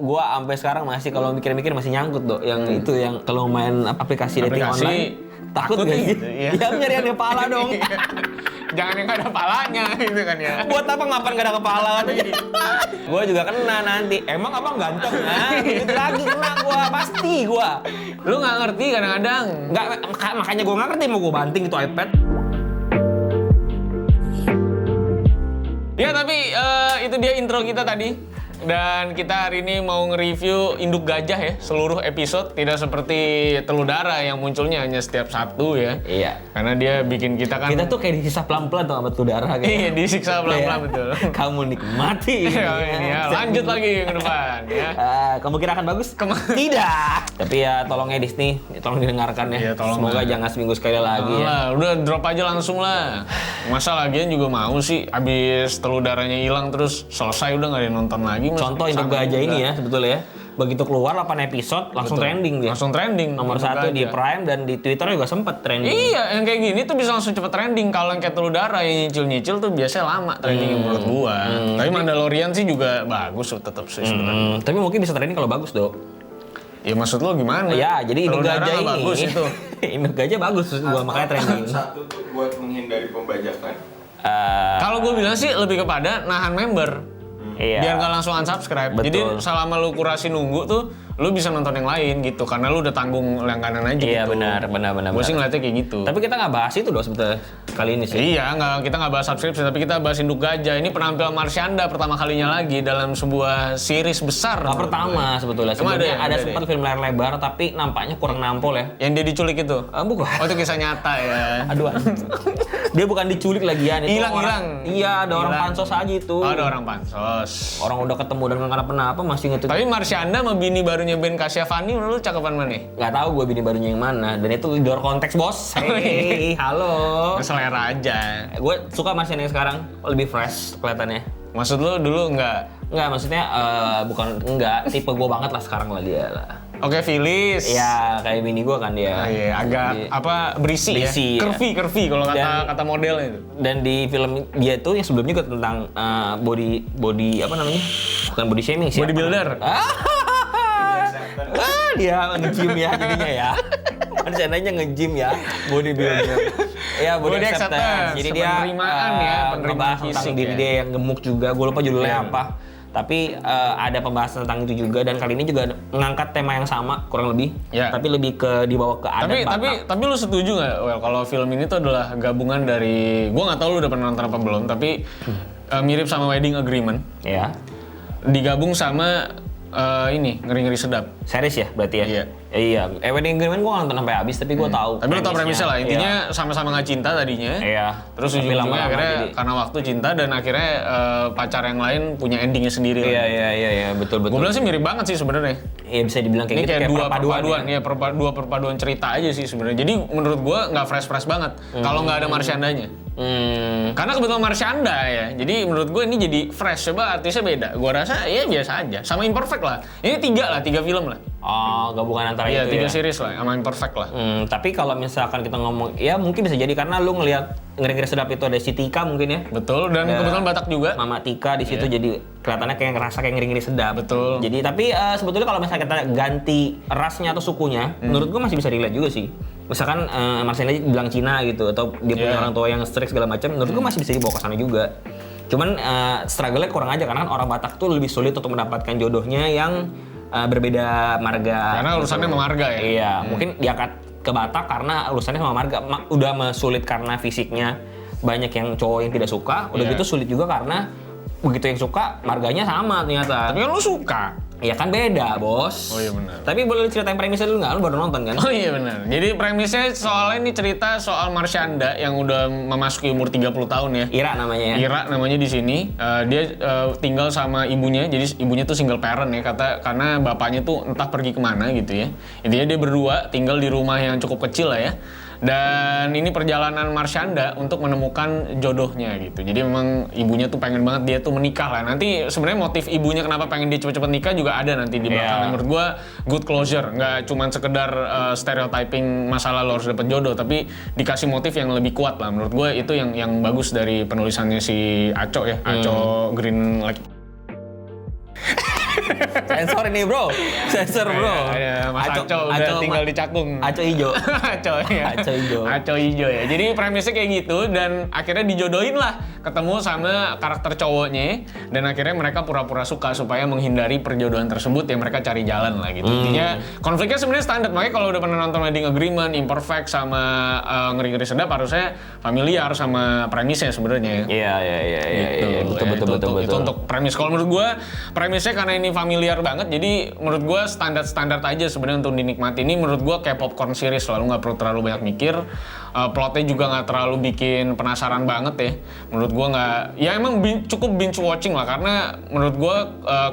gua sampai sekarang masih kalau mikir-mikir masih nyangkut dok. Yang itu yang kalau main aplikasi dating online takut gak sih? Gitu, iya. Ya nyari yang kepala dong. Jangan yang gak ada palanya gitu kan ya. Buat apa ngapain gak ada kepala kan? Gua juga kena nanti. Emang abang ganteng ya? Gitu lagi kena gua pasti gua. Lu nggak ngerti kadang-kadang. Nggak, makanya gua nggak ngerti mau gua banting itu iPad. Ya tapi itu dia intro kita tadi. Dan kita hari ini mau nge-review Induk Gajah ya, seluruh episode. Tidak seperti Telur Darah yang munculnya hanya setiap Sabtu ya. Iya. Karena dia bikin kita kan... Kita tuh kayak disiksa pelan-pelan tuh sama Telur Darah gitu. Iya, disiksa pelan-pelan betul. Kamu nikmati. Ini ya, lanjut lagi ke depan ya. Kamu kira akan bagus? Tidak. Tapi ya tolong ya Disney, tolong didengarkan ya. Iya, tolong Semoga lah. jangan seminggu sekali lagi ya. Udah drop aja langsung lah. Masa lagian juga mau sih abis Telur Darahnya hilang terus selesai udah nggak ada yang nonton lagi. Contoh Induk Gajah ini ya sebetulnya ya. Begitu keluar 8 episode langsung trending dia. Langsung trending. Nomor Induk 1 di Gajah. Prime dan di Twitter juga sempet trending. Iya, yang kayak gini tuh bisa langsung cepet trending. Kalau yang kayak Telur Darah yang nyicil-nyicil tuh biasanya lama trendingnya menurut gua. Tapi Mandalorian sih juga bagus tetap sih sebenarnya. Tapi mungkin bisa trending kalau bagus dok. Ya maksud lo gimana? Ya jadi Induk Telur Darah Gajah nggak ini. bagus itu. Induk Gajah bagus gua makanya trending. Satu tuh buat menghindari pembajakan. Kalau gua bilang sih lebih kepada nahan member. Iya. Biar nggak langsung unsubscribe. Betul. Jadi selama lu kurasi nunggu tuh, lu bisa nonton yang lain gitu. Karena lu udah tanggung langganan aja Iya gitu. benar. Gue sih ngeliatnya kayak gitu. Tapi kita nggak bahas itu dong sebetulnya kali ini sih. Iya, kita nggak bahas subscription, tapi kita bahas Induk Gajah. Ini penampilan Marsyanda pertama kalinya lagi dalam sebuah series besar. Nggak pertama sebetulnya. Emang Sebelumnya ada ada ya? sempat film layar lebar tapi nampaknya kurang nampol ya. Yang dia diculik itu. Bukan. Oh itu kisah nyata ya. Aduh. Dia bukan diculik lagian itu. Hilang. Iya, ada orang Hilang. pansos aja itu. Oh, ada orang pansos. Orang udah ketemu dan nggak kenapa-napa masih ngetik. Tapi Marsyanda sama bini barunya Ben Kasyafani menurut lu cakepan mana? Nggak tahu gue bini barunya yang mana dan itu di luar konteks bos. Hei, halo. Selera aja. Gue suka Marsian yang sekarang lebih fresh kelihatannya. Maksud lu dulu enggak? Enggak, maksudnya bukan enggak tipe gue banget lah sekarang lah dia lah. Oke, Phyllis. Iya, kayak bini gue kan dia. Iya, agak Jadi- berisi ya. Berisi, ya. Curvy kalau Dan- kata modelnya itu. Dan di film dia itu yang sebelumnya juga tentang body apa namanya? Bukan body shaming sih. Bodybuilder. Dia nge-gym ya jadinya ya. Rencananya nge-gym ya, bodybuilder. Ya, body Body acceptance. acceptance, Jadi dia penerimaan ya, penerimaan ngebahas tentang fisik diri ya. dia yang gemuk juga. Gue lupa judulnya apa. Tapi ada pembahasan tentang itu juga dan kali ini juga mengangkat tema yang sama kurang lebih. Ya. Tapi lebih ke dibawa ke adat Batak. Tapi lu setuju nggak, Well, kalau film ini tuh adalah gabungan dari, gua nggak tahu lu udah pernah nonton apa belum, tapi mirip sama Wedding Agreement, Ya. digabung sama ini Ngeri-Ngeri Sedap. Series ya berarti ya? Iya. Iya. Wedding Agreement gue nonton sampai habis tapi gue tahu. Tapi lu tau premisnya lah, intinya Iya. sama-sama nggak cinta tadinya. Iya. Terus Tapi ujung-ujungnya lama-lama akhirnya jadi- karena waktu cinta dan akhirnya pacar yang lain punya endingnya sendiri. Iya, betul. Gue bilang sih mirip banget sih sebenarnya. Iya bisa dibilang kayak Ini gitu kayak dua perpaduan, ya. dua perpaduan cerita aja sih sebenarnya. Jadi menurut gua nggak fresh banget kalau nggak ada Marsyandanya. Karena kebetulan Marsyanda ya. Jadi menurut gua ini jadi fresh. Coba artisnya beda. Gua rasa ya biasa aja. Sama Imperfect lah. Ini tiga film lah. Oh, gabungan antara Iya, itu 3 ya. series lah sama Imperfect lah. Tapi kalau misalkan kita ngomong, ya mungkin bisa jadi karena lu ngelihat Ngeri-Ngeri Sedap itu ada si Tika mungkin ya. Betul, dan Ada kebetulan Batak juga. Mama Tika di situ jadi kelihatannya kayak ngerasa kayak Ngeri-Ngeri Sedap. Betul. Jadi tapi sebetulnya kalau misalnya kita ganti rasnya atau sukunya, menurut gua masih bisa relate juga sih. Misalkan Marcella bilang Cina gitu atau dia punya Iya. orang tua yang strict segala macam, menurut gua masih bisa dibawa ke sana juga. Cuman struggle-nya kurang aja karena kan orang Batak tuh lebih sulit untuk mendapatkan jodohnya yang berbeda marga. Karena urusannya sama marga ya. Iya, mungkin diangkat ke Batak karena urusannya sama marga udah sulit karena fisiknya banyak yang cowok yang tidak suka, udah Iya. gitu sulit juga karena begitu yang suka marganya sama ternyata. Tapi kan lu suka. Ya kan beda, Bos. Oh iya benar. Tapi boleh ceritain premisnya dulu nggak? Lu baru nonton kan? Oh iya benar. Jadi premisnya soalnya ini cerita soal Marsyanda yang udah memasuki umur 30 tahun ya. Ira namanya ya. Ira namanya di sini. Dia tinggal sama ibunya. Jadi ibunya tuh single parent ya, karena bapaknya tuh entah pergi kemana gitu ya. Intinya dia berdua tinggal di rumah yang cukup kecil lah ya. Dan ini perjalanan Marsyanda untuk menemukan jodohnya gitu. Jadi memang ibunya tuh pengen banget dia tuh menikah lah. Nanti sebenarnya motif ibunya kenapa pengen dia cepet-cepet nikah juga ada nanti di belakang. Iya. Menurut gua good closure, nggak cuman sekedar stereotyping masalah lo harus dapet jodoh, tapi dikasih motif yang lebih kuat lah. Menurut gua itu yang bagus dari penulisannya si Aco ya, Aco Green like. Sensor ini bro, sensor bro. Ada Mas Aco udah tinggal di Cakung. Aco hijau. Aco ya. Aco hijau. Aco hijau ya. Jadi premisnya kayak gitu dan akhirnya dijodohin lah ketemu sama karakter cowoknya dan akhirnya mereka pura-pura suka supaya menghindari perjodohan tersebut ya mereka cari jalan lah gitu. Intinya konfliknya sebenarnya standar. Makanya kalau udah pernah nonton Wedding Agreement, Imperfect sama Ngeri-Ngeri Sedap harusnya familiar sama premisnya sebenarnya. Iya. Betul. Itu untuk premis. Kalau menurut gue premisnya karena ini familiar banget, jadi menurut gue standar aja sebenarnya untuk dinikmati. Ini menurut gue kayak popcorn series, lalu nggak perlu terlalu banyak mikir. Plotnya juga nggak terlalu bikin penasaran banget ya. Menurut gue nggak, ya emang cukup binge watching lah karena menurut gue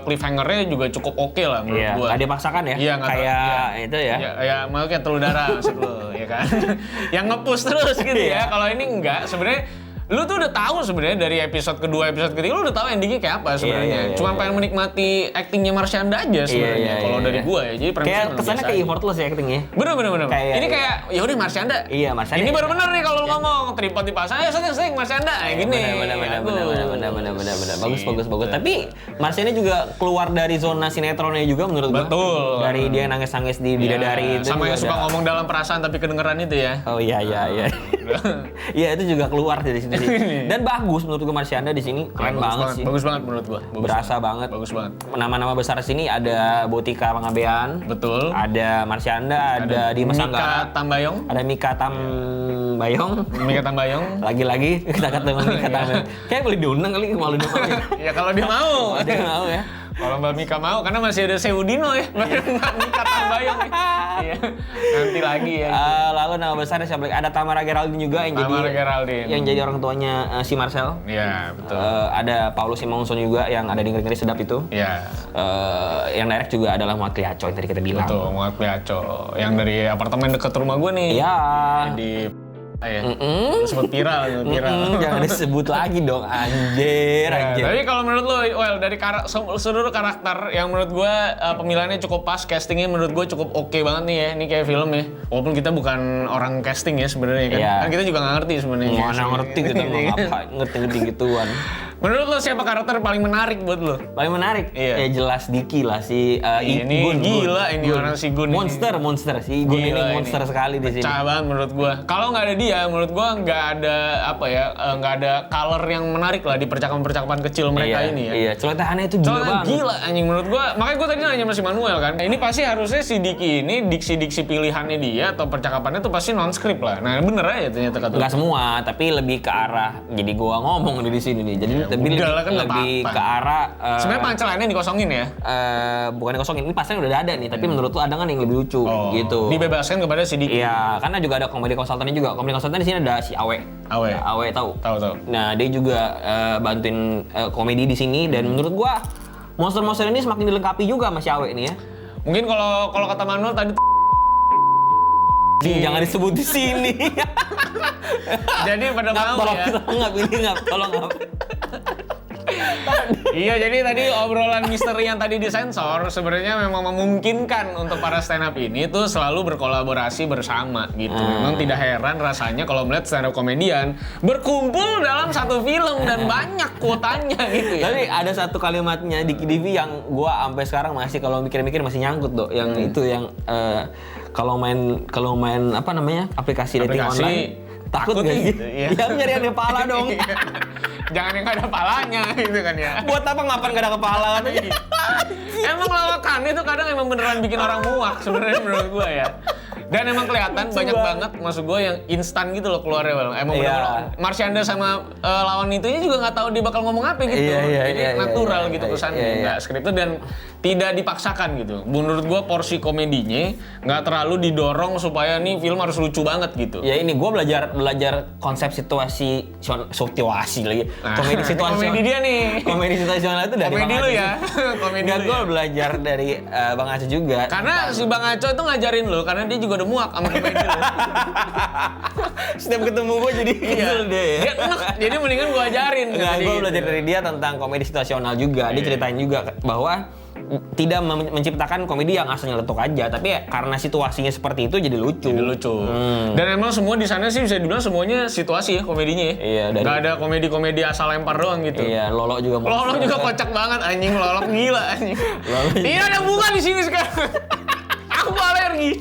cliffhanger-nya juga cukup oke lah menurut gue. Nggak dipaksakan ya? Iya, kayak itu ya. Ya mau kayak telur darah maksud lo, ya kan? Yang nge-push terus gitu ya. Kalau ini enggak, sebenarnya lu tuh udah tahu sebenarnya dari episode kedua, episode ketiga lu udah tahu endingnya kayak apa sebenarnya. Cuma pengen menikmati actingnya Marsyanda aja sebenarnya. Kalau dari gua ya, jadi kayak kesannya kayak effortless ya actingnya. Bener. Ini kayak ya udah Marsyanda. Iya, Marsyanda. Ini baru bener nih kalau lu ngomong tripod dipasang, ya sering Marsyanda kayak gini. Bener. Bagus. Tapi Marsyanda juga keluar dari zona sinetronnya juga menurut gua. Betul. Dari dia nangis-nangis di bidadari itu. Sama yang suka ngomong dalam perasaan tapi kedengeran itu ya. Oh iya. Iya, itu juga keluar dari situ. Dan bagus menurut gue Marsyanda di sini keren banget sih. Bagus banget menurut gue. Berasa banget. Bagus banget. Nama-nama besar sini ada Botika Pangabean. Betul. Ada Marsyanda, ada Dimas Anggara. Mika Tambayong. Ada Mika Tambayong. Lagi-lagi kita ketemu Mika Tambayong. Kayak boleh diundang kali malu diundang. Ya kalau dia mau. Dia mau ya. Kalau Mbak Mika mau, karena masih ada Seudino ya, Mbak Mika Tambayong ya. Iya, nanti lagi ya. Lalu nama besarnya siapa lagi? Ada Tamara Geraldine juga yang jadi orang tuanya si Marcel. Iya, betul. Ada Paulus Simonson juga yang ada di Ngeri-Ngeri Sedap itu. Iya. Yang direct juga adalah Muhammad Kliaco yang tadi kita bilang. Betul, Muhammad Kliaco. Yang dari apartemen dekat rumah gue nih. Iya. Di sebut viral. Jangan disebut lagi dong, anjir. Tapi kalau menurut lo, dari seluruh karakter yang menurut gue pemilihannya cukup pas, castingnya menurut gue cukup oke banget nih ya. Ini kayak film ya. Walaupun kita bukan orang casting ya sebenarnya kan. Kan kita juga nggak ngerti sebenarnya. Mana ngerti kita mau ngapain ngerti gituan. Menurut lo siapa karakter paling menarik buat lo? Paling menarik? Iya. Ya jelas Diki lah si ini Gun. Gila ini orang si Gun. Monster si Gun ini monster sekali di sini. Pecah banget menurut gua. Kalau nggak ada dia, menurut gua nggak ada nggak ada color yang menarik lah di percakapan kecil mereka ini ya. Iya, celotehannya itu gila banget. Gila anjing menurut gua. Makanya gua tadi nanya sama si Manuel kan. Ini pasti harusnya si Diki ini diksi-diksi pilihannya dia atau percakapannya tuh pasti non script lah. Nah, bener aja ternyata kata. Enggak semua, tapi lebih ke arah jadi gua ngomong di sini nih. Jadi lebih ke arah sebenarnya punchline-nya dikosongin ya? Bukan dikosongin, ini pastinya udah ada nih, tapi menurut lu ada kan yang lebih lucu gitu. Dibebaskan kepada si Diki. Iya, karena juga ada komedi konsultannya juga. Komedi konsultan di sini ada si Awe tahu. Nah, dia juga bantuin komedi di sini dan menurut gua monster-monster ini semakin dilengkapi juga sama si Awe ini ya. Mungkin kalau kata Manuel tadi jangan disebut di sini. Jadi pada mau ya. Tolong nggak. Iya, jadi tadi obrolan misteri yang tadi disensor sebenarnya memang memungkinkan untuk para stand up ini tuh selalu berkolaborasi bersama gitu. Memang tidak heran rasanya kalau melihat stand up komedian berkumpul dalam satu film dan banyak kuotanya gitu ya. Tapi ada satu kalimatnya di KDV yang gua sampai sekarang masih kalau mikir-mikir masih nyangkut dok. Yang itu yang kalau main apa namanya aplikasi dating online takut gak sih? Gitu, iya. Ya nyari yang kepala dong. Jangan yang gak ada palanya gitu kan ya. Buat apa ngapain gak ada kepala kan? Emang lawakannya tuh kadang emang beneran bikin orang muak sebenarnya menurut gua ya. Dan emang kelihatan banyak banget maksud gue yang instan gitu loh keluarnya Bang. Emang bener-bener Marsyanda sama lawan itunya juga nggak tahu dia bakal ngomong apa gitu. Jadi natural gitu kesannya, nggak scripted dan tidak dipaksakan gitu. Menurut gue porsi komedinya nggak terlalu didorong supaya nih film harus lucu banget gitu. Ya ini gue belajar konsep situasi lagi. Komedi situasional. Komedi dia nih. Komedi situasional itu dari komedi lu ya. Komedi lu. Gue belajar dari Bang Aco juga. Karena si Bang Aco itu ngajarin lo karena dia juga udah muak sama komedi lu. Setiap ketemu gue jadi kesel deh. Dia enak, jadi mendingan gue ajarin. Gue belajar dari dia tentang komedi situasional juga. Dia ceritain juga bahwa tidak menciptakan komedi yang asal nyeletuk aja, tapi ya karena situasinya seperti itu jadi lucu. Dan emang semua di sana sih bisa dibilang semuanya situasi ya komedinya ya. Iya, Gak ada komedi-komedi asal lempar doang gitu. Iya, Lolo juga kocak banget anjing, Lolo gila anjing. Iya ada bunga di sini sekarang. Aku alergi.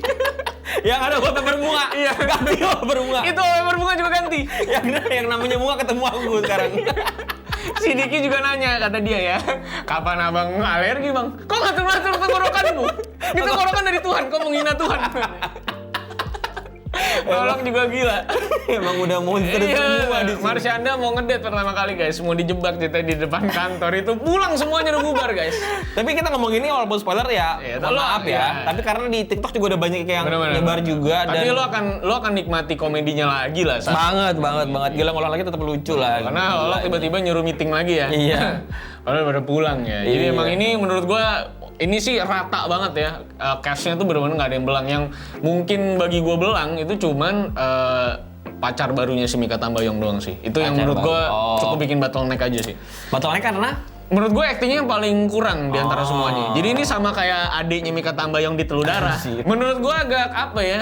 Yang ada foto berbunga. Iya, ganti berbunga. Itu berbunga juga ganti. yang namanya bunga ketemu aku sekarang. Si Diki juga nanya, kata dia ya, kapan abang alergi bang? Kok ngatur-ngatur tenggorokanmu? Itu tenggorokan dari Tuhan, kok menghina Tuhan? Tolong juga gila. Emang udah monster semua di sini. Marsyanda mau ngedate pertama kali guys, mau dijebak di depan kantor itu pulang semuanya udah bubar guys. Tapi kita ngomong ini walaupun spoiler ya, mohon maaf ya. Tapi karena di TikTok juga udah banyak yang nyebar juga. Tapi lo akan nikmati komedinya lagi lah. Banget. Gila ngolah lagi tetap lucu lah. Karena lo tiba-tiba nyuruh meeting lagi ya. Iya. Padahal pada pulang ya. Jadi emang ini menurut gua ini sih rata banget ya, cast-nya tuh bener-bener gak ada yang belang. Yang mungkin bagi gue belang itu cuman pacar barunya si Mikha Tambayong doang sih. Itu yang menurut gue cukup bikin bottleneck aja sih. Bottleneck karena? Menurut gue aktingnya yang paling kurang di antara semuanya. Jadi ini sama kayak adiknya Mikha Tambayong di Telur Darah. Menurut gue agak apa ya,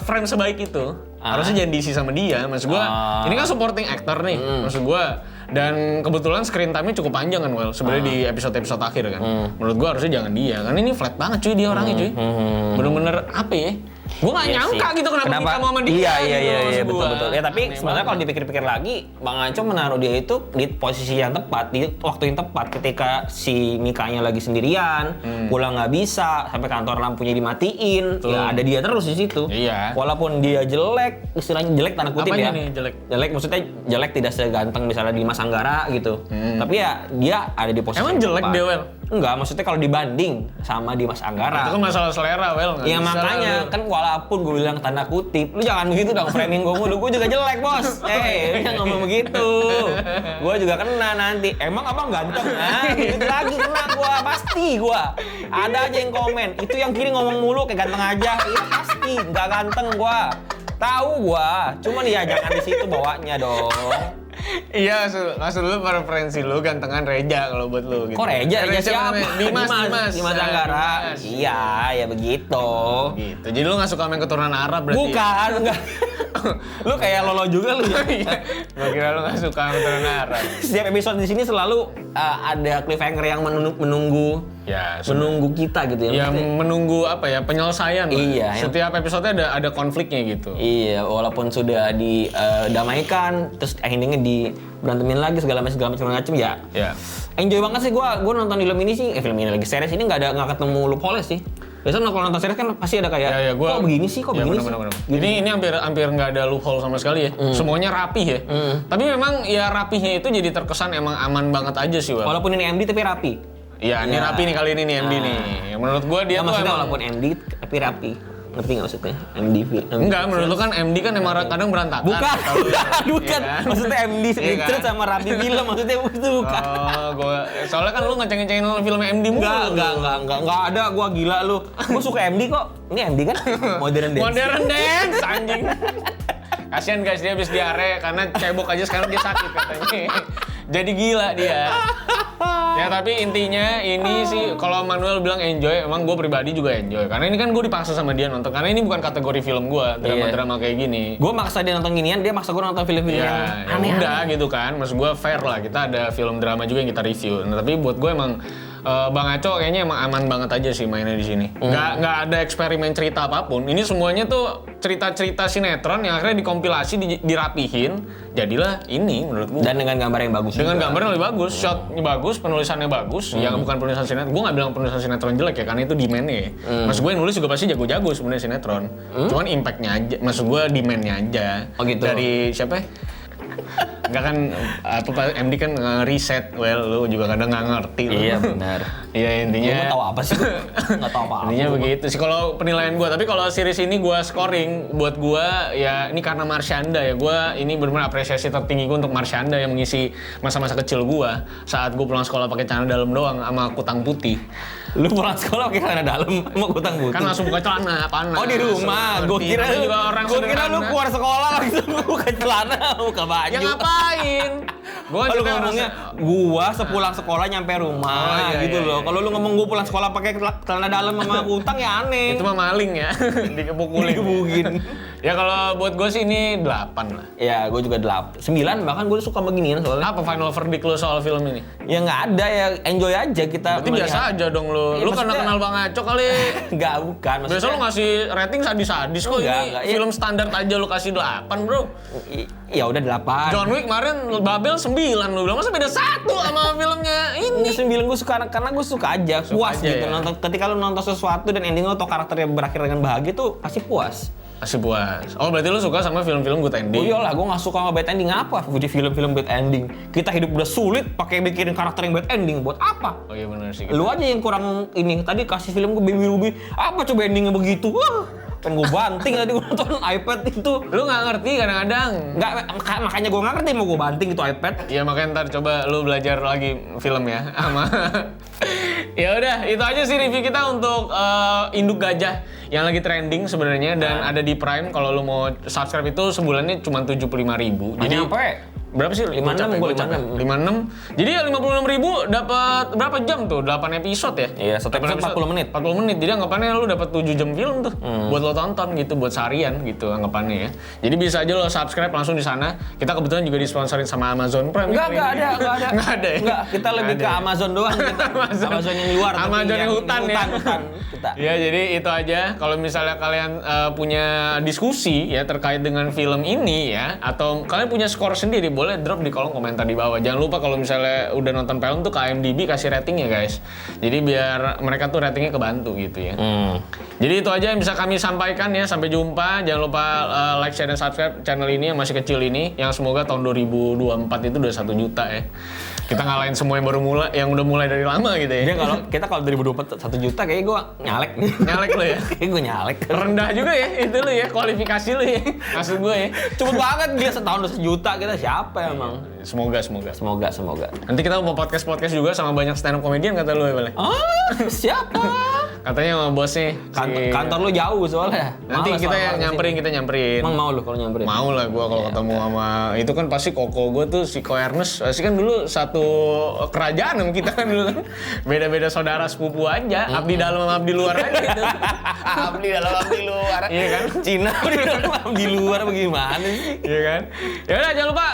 frame sebaik itu. Harusnya jangan diisi sama dia. Maksud gue, ini kan supporting actor nih. Maksud gue, dan kebetulan screen time-nya cukup panjang kan, sebenarnya di episode-episode akhir kan. Menurut gua harusnya jangan dia, karena ini flat banget cuy dia orangnya cuy. Bener-bener apa ya? Gua nggak nyangka gitu kenapa kita mau sama dia. Iya betul. Ya tapi sebenarnya kalau dipikir-pikir lagi, Bang Anco menaruh dia itu di posisi yang tepat, di waktu yang tepat ketika si Mikanya lagi sendirian, pulang nggak bisa, sampai kantor lampunya dimatiin, ya ada dia terus di situ. Iya. Walaupun dia jelek, istilahnya jelek tanda kutip. Apanya ya. Nih, jelek? Jelek maksudnya jelek tidak seganteng misalnya Dimas Anggara gitu. Tapi ya dia ada di posisi. Emang jelek dia Wel? Enggak, maksudnya kalau dibanding sama Dimas Anggara. Itu kan masalah selera Wel. Ya makanya kan walaupun gue bilang tanda kutip, lu jangan begitu dong framing gue mulu. Gue juga jelek bos. Lu jangan ngomong begitu. Gue juga kena nanti. Emang abang ganteng? Nah, itu lagi kena gue pasti gue. Ada aja yang komen. Itu yang kiri ngomong mulu kayak ganteng aja. Iya pasti nggak ganteng gue. Tahu gue. Cuman ya jangan di situ bawanya dong. Iya, maksud lu preferensi lu gantengan Reja kalau buat lu gitu. Kok Reja siapa? Dimas Anggara. Iya, ya begitu. Gitu. Jadi lu nggak suka main keturunan Arab berarti? Bukan, enggak. Lu kayak Lolo juga lu. Gua kira lu nggak suka keturunan Arab. Setiap episode di sini selalu ada cliffhanger yang menunggu kita gitu ya. Ya menunggu apa ya, penyelesaian. Iya. Setiap episode ada konfliknya gitu. Iya, walaupun sudah didamaikan, terus endingnya diberantemin lagi segala macam ya. Enjoy banget sih gua nonton film ini sih. Film ini lagi series ini nggak ketemu loophole sih. Biasanya kalau nonton series kan pasti ada kayak kok begini sih. Ini hampir nggak ada loophole sama sekali ya. Semuanya rapih ya. Tapi memang ya rapihnya itu jadi terkesan emang aman banget aja sih, Wel. Walaupun ini MD tapi rapi. Iya, ini rapi nih kali ini nih MD nih. Menurut gua dia tuh maksudnya emang walaupun MD tapi rapi. Ngerti nggak maksudnya? MD. Enggak, menurut lu kan MD kan emang kadang berantakan. Bukan. Iya kan? Maksudnya MD Pictures sama Rapi Film maksudnya itu bukan. Soalnya kan lu ngeceng-ngecengin film MD mulu. Enggak ada, gua gila lu. Gua suka MD kok. Ini MD kan Modern Dance anjing. Kasian guys, dia habis diare karena cebok aja sekarang dia sakit katanya. Jadi gila dia. Ya tapi intinya ini sih kalau Manuel bilang enjoy, emang gue pribadi juga enjoy. Karena ini kan gue dipaksa sama dia nonton. Karena ini bukan kategori film gue, drama-drama kayak gini. Gue maksa dia nonton ginian, dia maksa gue nonton film-film yang aneh. Udah gitu kan, maksud gue fair lah. Kita ada film drama juga yang kita review. Nah, tapi buat gue emang Bang Aco kayaknya emang aman banget aja sih mainnya di sini. Nggak ada eksperimen cerita apapun. Ini semuanya tuh cerita-cerita sinetron yang akhirnya dikompilasi, dirapihin. Jadilah ini menurut gue. Dan dengan gambar yang bagus. Dengan gambar yang lebih bagus, shotnya bagus, penulisannya bagus. Yang bukan penulisan sinetron. Gue nggak bilang penulisan sinetron jelek ya, karena itu demand-nya ya. Maksud gue yang nulis juga pasti jago-jago sebenarnya sinetron. Cuman impact-nya aja, maksud gue demand-nya aja. Oh gitu. Dari siapa ya? Enggak kan, MD kan nge-reset, lu juga kadang nggak ngerti. Iya benar. Iya intinya. Gue tahu apa sih? Nggak tahu apa-apa. Intinya begitu sih kalau penilaian gue. Tapi kalau series ini gue scoring, buat gue ya ini karena Marsyanda ya. Gue ini benar-benar apresiasi tertinggi gue untuk Marsyanda yang mengisi masa-masa kecil gue saat gue pulang sekolah pakai celana dalam doang sama kutang putih. Lu pulang sekolah pakai celana dalam sama kutang putih? Kan langsung buka celana, panas. Oh di rumah. Gue kira lu keluar sekolah langsung buka celana, buka baju. Ya ngapain? ngapain? Gua Kalau ngomongnya gua sepulang sekolah nyampe rumah gitu loh. Kalau lu ngomong gua pulang sekolah pakai celana dalam sama kutang ya aneh. Itu mah maling ya, dikepukulin. Ya kalau buat gue sih ini 8 lah. Ya, gue juga 9, bahkan gue suka beginian soalnya. Apa final verdict lo soal film ini? Ya nggak ada ya, enjoy aja kita. Berarti biasa aja dong lo. Ya, lu karena kenal Bang Aco kali. Nggak, bukan. Biasa lu ngasih rating sadis-sadis kok Enggak, ini. enggak. Film standar aja lu kasih 8, bro. Ya udah 8. John Wick kemarin Babel 9 lu bilang, masa beda 1 sama filmnya ini? 9 gue suka karena gue suka aja, puas aja gitu ya. Nonton. Ketika lu nonton sesuatu dan ending lo atau karakternya berakhir dengan bahagia tuh pasti puas. Masih puas. Oh berarti lu suka sama film-film good Oh ending? iyalah, gue nggak suka sama bad ending. Apa di film-film bad ending? Kita hidup udah sulit pakai mikirin karakter yang bad ending, buat apa? Oh iya benar sih. Lu aja yang kurang ini. Tadi kasih film ke Baby Ruby, apa coba endingnya begitu? Wah, pengen gue banting tadi gue nonton iPad itu. Lu nggak ngerti kadang-kadang. Nggak, makanya gue nggak ngerti mau gue banting itu iPad. Ya makanya ntar coba lu belajar lagi film ya sama. Ya udah, itu aja sih review kita untuk induk gajah yang lagi trending sebenarnya dan ada di Prime. Kalau lu mau subscribe itu sebulannya cuma 75.000. Jadi nyampe. Berapa sih? 56, gue capek. 56. Jadi ya 56.000 dapat berapa jam tuh? 8 episode ya? Iya, satu episode 40 menit. 40 menit. Jadi anggapannya lu dapat 7 jam film tuh buat lo tonton gitu, buat seharian gitu anggapannya ya. Jadi bisa aja lo subscribe langsung di sana. Kita kebetulan juga disponsorin sama Amazon Prime. Enggak ada. Enggak ada ya? Enggak, kita lebih ke Amazon doang kita. Amazon yang luar. Amazon yang hutan ya. Hutan kita. Ya, jadi itu aja. Kalau misalnya kalian punya diskusi ya terkait dengan film ini ya, atau kalian punya skor sendiri, boleh drop di kolom komentar di bawah. Jangan lupa kalau misalnya udah nonton film tuh ke IMDb kasih rating ya guys. Jadi biar mereka tuh ratingnya kebantu gitu ya. Jadi itu aja yang bisa kami sampaikan ya. Sampai jumpa. Jangan lupa like, share, dan subscribe channel ini yang masih kecil ini. Yang semoga tahun 2024 itu udah 1 juta ya. Kita ngalahin semua yang baru mulai, yang udah mulai dari lama gitu ya. Kita kalau 2024 1 juta kayaknya gue nyalek. Nyalek lo ya? Kayaknya gue nyalek. Rendah juga ya itu lo ya, kualifikasi lo ya. Maksud gue ya. Cepet banget dia setahun udah 1 juta, kita siapa emang? Semoga. Semoga. Nanti kita mau podcast juga sama banyak stand up comedian kata lu ya, Bale? Siapa? Katanya sama bosnya. Kantor lu jauh soalnya. Nanti Males kita orang nyamperin, Emang mau lu kalau nyamperin? Mau lah gua kalau ketemu sama itu kan pasti koko gua tuh si Ko Ernest. Pasti kan dulu satu kerajaan sama kita kan dulu kan. Beda-beda saudara sepupu aja. Abdi dalam sama abdi luar aja gitu. Abdi dalam abdi luar. Iya kan? Cina abdi dalam abdi luar bagaimana sih? Iya kan? Ya udah jangan lupa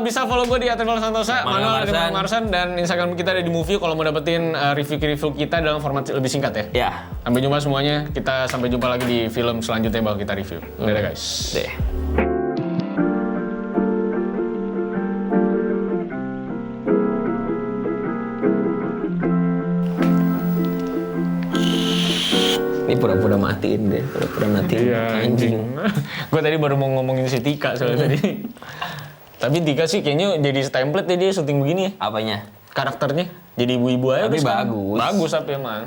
bisa follow gua di @Santosa, Manuel Marsan, dan Instagram kita ada di Movie kalau mau dapetin review kita dalam format lebih singkat ya. Ya. Sampai jumpa semuanya. Kita sampai jumpa lagi di film selanjutnya bakal kita review. Dadah guys. Deh. Ini pura-pura matiin deh, pura-pura matiin anjing. Gue tadi baru mau ngomongin si Tika soalnya tadi. Tapi Tika sih kayaknya jadi template ya dia syuting begini ya. Apanya? Karakternya jadi ibu-ibu aja. Tapi sekarang. bagus. Bagus tapi emang.